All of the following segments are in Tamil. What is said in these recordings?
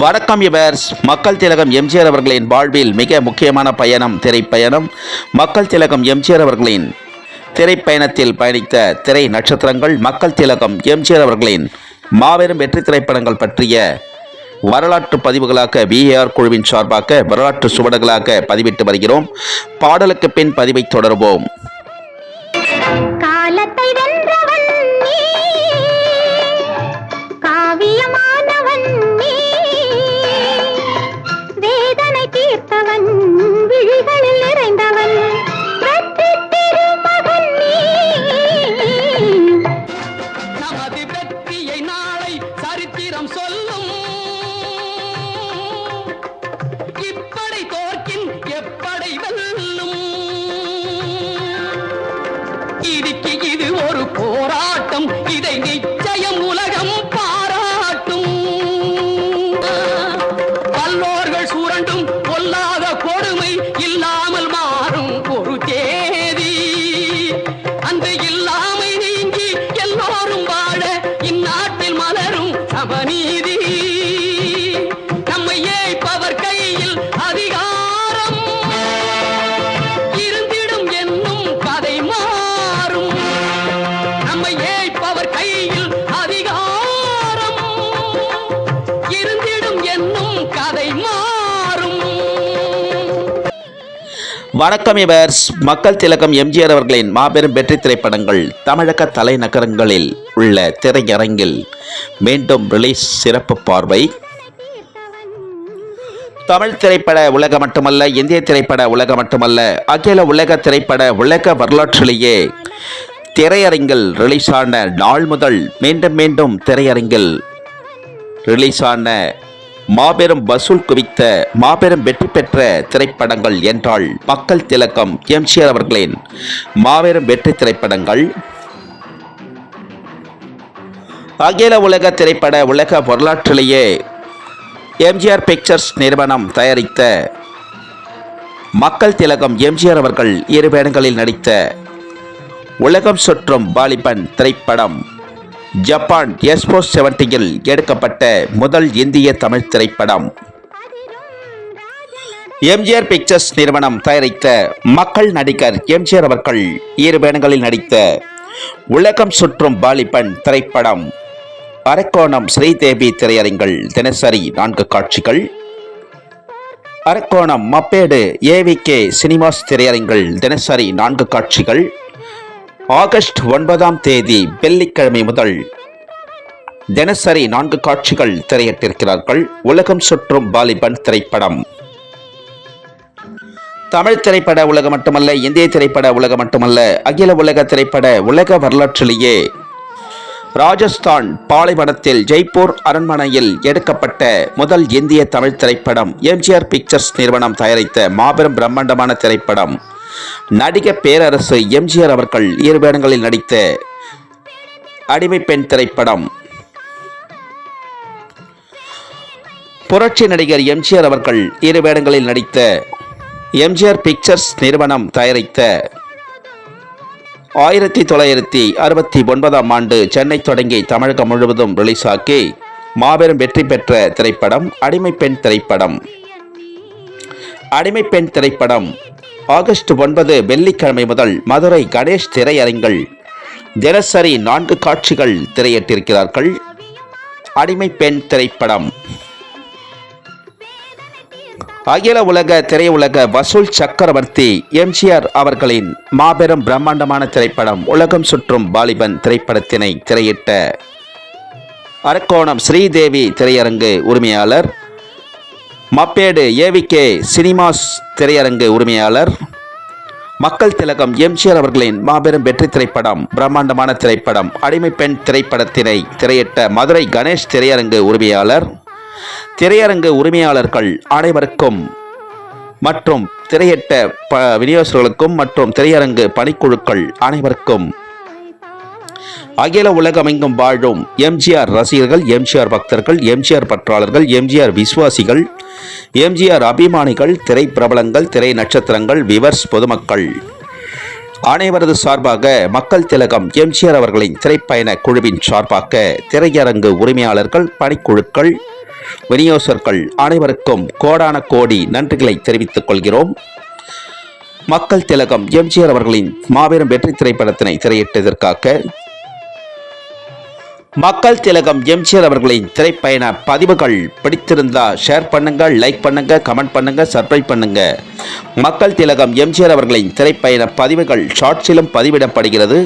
வணக்கம் யுவர்ஸ். மக்கள் திலகம் எம்ஜிஆர் அவர்களின் வாழ்வில் மிக முக்கியமான பயணம் திரைப்பயணம். மக்கள் திலகம் எம்ஜிஆர் அவர்களின் திரைப்பயணத்தில் பயணித்த திரை நட்சத்திரங்கள், மக்கள் திலகம் எம்ஜிஆர் அவர்களின் மாபெரும் வெற்றி திரைப்படங்கள் பற்றிய வரலாற்று பதிவுகளாக VAR குழுவின் சார்பாக வரலாற்று சுவடுகளாக பதிவிட்டு வருகிறோம். பாடலுக்கு பின் பதிவை தொடர்வோம். காலத்தை வென்றவன் நீ, காவியமானவன் நீ, வேதனை தீர்த்தவன், விழிகளில் நிறைந்தவன், வெற்றி திருமகன் நீ. நமது வெற்றியை நாளை சரித்திரம் சொல்லும். இப்படை தோற்கின் எப்படை வெல்லும். இதுக்கு இது ஒரு போராட்டம், இதை நிச்சயம் உலகம் பாராட்டும். பல்லோர்கள் சுரண்டும் பொல்லாத கொடுமை இல்லாமல் மாறும் ஒரு தேதி. அந்த இல்லாமை நீங்கி எல்லோரும் வாழ இந்நாட்டில் மலரும் சமநீதி. நம்மை ஏய்ப்பவர் கையில் அதிகாரம் இருந்திடும் என்னும் கதை மாறும். நம்மை ஏய்ப்பவர் கையில் அதிகாரம் இருந்திடும் என்னும் கதை மாறும். வணக்கம் யுவர்ஸ். மக்கள் திலகம் எம்ஜிஆர் அவர்களின் மாபெரும் வெற்றி திரைப்படங்கள் தமிழக தலைநகரங்களில் உள்ள திரையரங்கில் மீண்டும் ரிலீஸ். சிறப்பு பார்வை. தமிழ் திரைப்பட உலகம் மட்டுமல்ல, இந்திய திரைப்பட உலகம் மட்டுமல்ல, அகில உலக திரைப்பட உலக வரலாற்றிலேயே திரையரங்கில் ரிலீஸான நாள் முதல் மீண்டும் மீண்டும் திரையரங்கில் ரிலீஸான மாபெரும் வசூல் குவித்த மாபெரும் வெற்றி பெற்ற திரைப்படங்கள் என்றால் மக்கள் திலகம் எம்ஜிஆர் அவர்களின் மாபெரும் வெற்றி திரைப்படங்கள். அகில உலக திரைப்பட உலக வரலாற்றிலேயே எம்ஜிஆர் பிக்சர்ஸ் நிறுவனம் தயாரித்த மக்கள் திலகம் எம்ஜிஆர் அவர்கள் இரு வேடங்களில் நடித்த உலகம் சுற்றும் வாலிபன் திரைப்படம் ஜப்பான் எக்ஸ்போ 70 எடுக்கப்பட்ட முதல் இந்திய தமிழ் திரைப்படம். எம்ஜிஆர் பிக்சர்ஸ் நிறுவனம் தயாரித்த மக்கள் நடிகர் எம்ஜிஆர் அவர்கள் இரு வேடங்களில் நடித்த உலகம் சுற்றும் வாலிபன் திரைப்படம் அரக்கோணம் ஸ்ரீதேவி திரையரங்கில் தினசரி 4 காட்சிகள். அரக்கோணம் மப்பேடு AVK சினிமாஸ் திரையரங்கில் தினசரி 4 காட்சிகள். ஆகஸ்ட் 9ஆம் தேதி வெள்ளிக்கிழமை முதல் தினசரி 4 காட்சிகள் திரையிட்டிருக்கிறார்கள். உலகம் சுற்றும் வாலிபன் திரைப்படம் தமிழ் திரைப்பட உலகம் மட்டுமல்ல, இந்திய திரைப்பட உலகம் மட்டுமல்ல, அகில உலக திரைப்பட உலக வரலாற்றிலேயே ராஜஸ்தான் பாலைவனத்தில் ஜெய்ப்பூர் அரண்மனையில் எடுக்கப்பட்ட முதல் இந்திய தமிழ் திரைப்படம் எம்ஜிஆர் பிக்சர்ஸ் நிறுவனம் தயாரித்த மாபெரும் பிரம்மாண்டமான திரைப்படம். நடிகர் பேரரசு எம்ஜிஆர் அவர்கள் இரு வேடங்களில் நடித்த அடிமை பெண் திரைப்படம். புரட்சி நடிகர் எம்ஜிஆர் அவர்கள் இரு வேடங்களில் நடித்த எம்ஜிஆர் பிக்சர்ஸ் நிறுவனம் தயாரித்த 1969ஆம் ஆண்டு சென்னை தொடங்கி தமிழகம் முழுவதும் ரிலீஸ் ஆக்கி மாபெரும் வெற்றி பெற்ற திரைப்படம் அடிமை பெண் திரைப்படம். அடிமை பெண் திரைப்படம் ஆகஸ்ட் 9 வெள்ளிக்கிழமை முதல் மதுரை கணேஷ் திரையரங்கில் தினசரி 4 காட்சிகள் திரையிட்டிருக்கிறார்கள். அடிமை பெண் திரைப்படம் அகில உலக திரையுலக வசூல் சக்கரவர்த்தி எம்ஜிஆர் அவர்களின் மாபெரும் பிரம்மாண்டமான திரைப்படம் உலகம் சுற்றும் வாலிபன் திரைப்படத்தினை திரையிட்ட அரக்கோணம் ஸ்ரீதேவி திரையரங்கு உரிமையாளர், மப்பேடு AVK சினிமாஸ் திரையரங்கு உரிமையாளர், மக்கள் திலகம் எம்ஜிஆர் அவர்களின் மாபெரும் வெற்றி திரைப்படம் பிரம்மாண்டமான திரைப்படம் அடிமை பெண் திரைப்படத்தினை திரையிட்ட மதுரை கணேஷ் திரையரங்கு உரிமையாளர், திரையரங்கு உரிமையாளர்கள் அனைவருக்கும் மற்றும் திரையிட்ட விநியோகர்களுக்கும் மற்றும் திரையரங்கு பணிக்குழுக்கள் அனைவருக்கும் அகில உலகமெங்கும் வாழும் எம்ஜிஆர் ரசிகர்கள், எம்ஜிஆர் பக்தர்கள், எம்ஜிஆர் பற்றாளர்கள், எம்ஜிஆர் விசுவாசிகள், எம்ஜிஆர் அபிமானிகள், திரை பிரபலங்கள், திரை நட்சத்திரங்கள், விவர்ஸ் பொதுமக்கள் அனைவரது சார்பாக மக்கள் திலகம் எம்ஜிஆர் அவர்களின் திரைப்பயண குழுவின் சார்பாக திரையரங்கு உரிமையாளர்கள், பணிக்குழுக்கள், விநியோகஸ்தர்கள் அனைவருக்கும் கோடான கோடி நன்றிகளை தெரிவித்துக் கொள்கிறோம். மக்கள் திலகம் எம்ஜிஆர் அவர்களின் மாபெரும் வெற்றி திரைப்படத்தினை திரையிட்டதற்காக மக்கள் திலகம் எம்ஜிஆர் அவர்களின் திரைப்பயண பதிவுகள் பிடித்திருந்தா ஷேர் பண்ணுங்க, லைக் பண்ணுங்க, கமெண்ட் பண்ணுங்க, சப்ஸ்கிரைப் பண்ணுங்க. மக்கள் திலகம் எம்ஜிஆர் அவர்களின் திரைப்பயண பதிவுகள் ஷார்ட்ஸிலும் பதிவிடப்படுகிறது.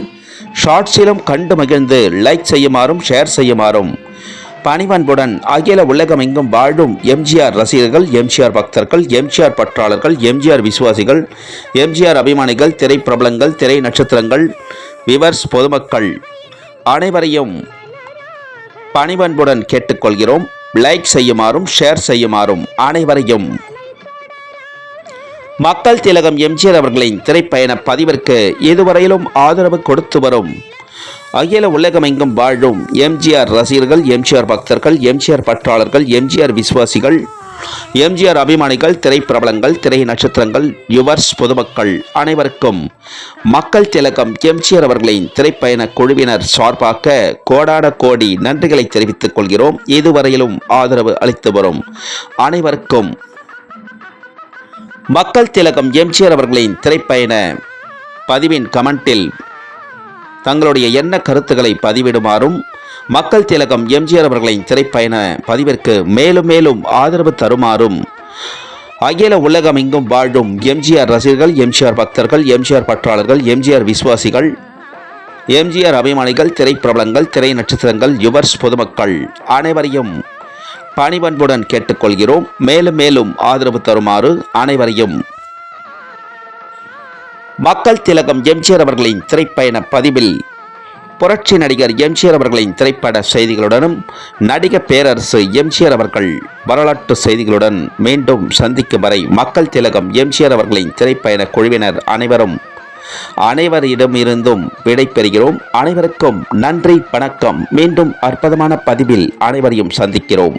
ஷார்ட்ஸிலும் கண்டு மகிழ்ந்து லைக் செய்யுமாறும் ஷேர் செய்யுமாறும் பணிவன்புடன் அகில உலகம் எங்கும் வாழும் எம்ஜிஆர் ரசிகர்கள், எம்ஜிஆர் பக்தர்கள், எம்ஜிஆர் பற்றாளர்கள், எம்ஜிஆர் விசுவாசிகள், எம்ஜிஆர் அபிமானிகள், திரை பிரபலங்கள், திரை நட்சத்திரங்கள், விவர்ஸ், பொதுமக்கள் அனைவரையும் பணிவன்புடன் கேட்டுக்கொள்கிறோம். லைக் செய்யுமாறும் ஷேர் செய்யுமாறும் அனைவரையும் மக்கள் திலகம் எம்ஜிஆர் அவர்களின் திரைப்பயண பதிவிற்கு இதுவரையிலும் ஆதரவு கொடுத்து வரும் அகில உலகமெங்கும் வாழும் எம்ஜிஆர் ரசிகர்கள், எம்ஜிஆர் பக்தர்கள், எம்ஜிஆர் பற்றாளர்கள், எம்ஜிஆர் விசுவாசிகள், எம்ஜிஆர் அபிமானிகள், திரைப்பிரபலங்கள், திரை நட்சத்திரங்கள், யுவர்ஸ், பொதுமக்கள் அனைவருக்கும் மக்கள் திலகம் எம்ஜிஆர் அவர்களின் திரைப்பயண குழுவினர் சார்பாக கோடான கோடி நன்றிகளை தெரிவித்துக் கொள்கிறோம். இதுவரையிலும் ஆதரவு அளித்து வரும் அனைவருக்கும் மக்கள் திலகம் எம்ஜிஆர் அவர்களின் திரைப்பயண பதிவின் கமெண்டில் தங்களுடைய எண்ண கருத்துக்களை பதிவிடுமாறும் மக்கள் திலகம் எம்ஜிஆர் அவர்களின் திரைப்பயண பதிவிற்கு மேலும் மேலும் ஆதரவு தருமாறும் அகில உலகம் எங்கும் வாழும் எம்ஜிஆர் ரசிகர்கள், எம்ஜிஆர் பக்தர்கள், எம்ஜிஆர் பற்றாளர்கள், எம்ஜிஆர் விசுவாசிகள், எம்ஜிஆர் அபிமானிகள், திரைப்பிரபலங்கள், திரை நட்சத்திரங்கள், யுவர்ஸ், பொதுமக்கள் அனைவரையும் பணிவன்புடன் கேட்டுக்கொள்கிறோம். மேலும் மேலும் ஆதரவு தருமாறு அனைவரையும் மக்கள் திலகம் எம்ஜிஆர் அவர்களின் திரைப்பயண பதிவில் புரட்சி நடிகர் எம்ஜிஆர் அவர்களின் திரைப்பட செய்திகளுடனும் நடிகர் பேரரசு எம்ஜிஆர் அவர்கள் வரலாற்று செய்திகளுடன் மீண்டும் சந்திக்கும் வரை மக்கள் திலகம் எம்ஜிஆர் அவர்களின் திரைப்பயண குழுவினர் அனைவரிடமிருந்தும் விடை பெறுகிறோம். அனைவருக்கும் நன்றி, வணக்கம். மீண்டும் அற்புதமான பதிவில் அனைவரையும் சந்திக்கிறோம்.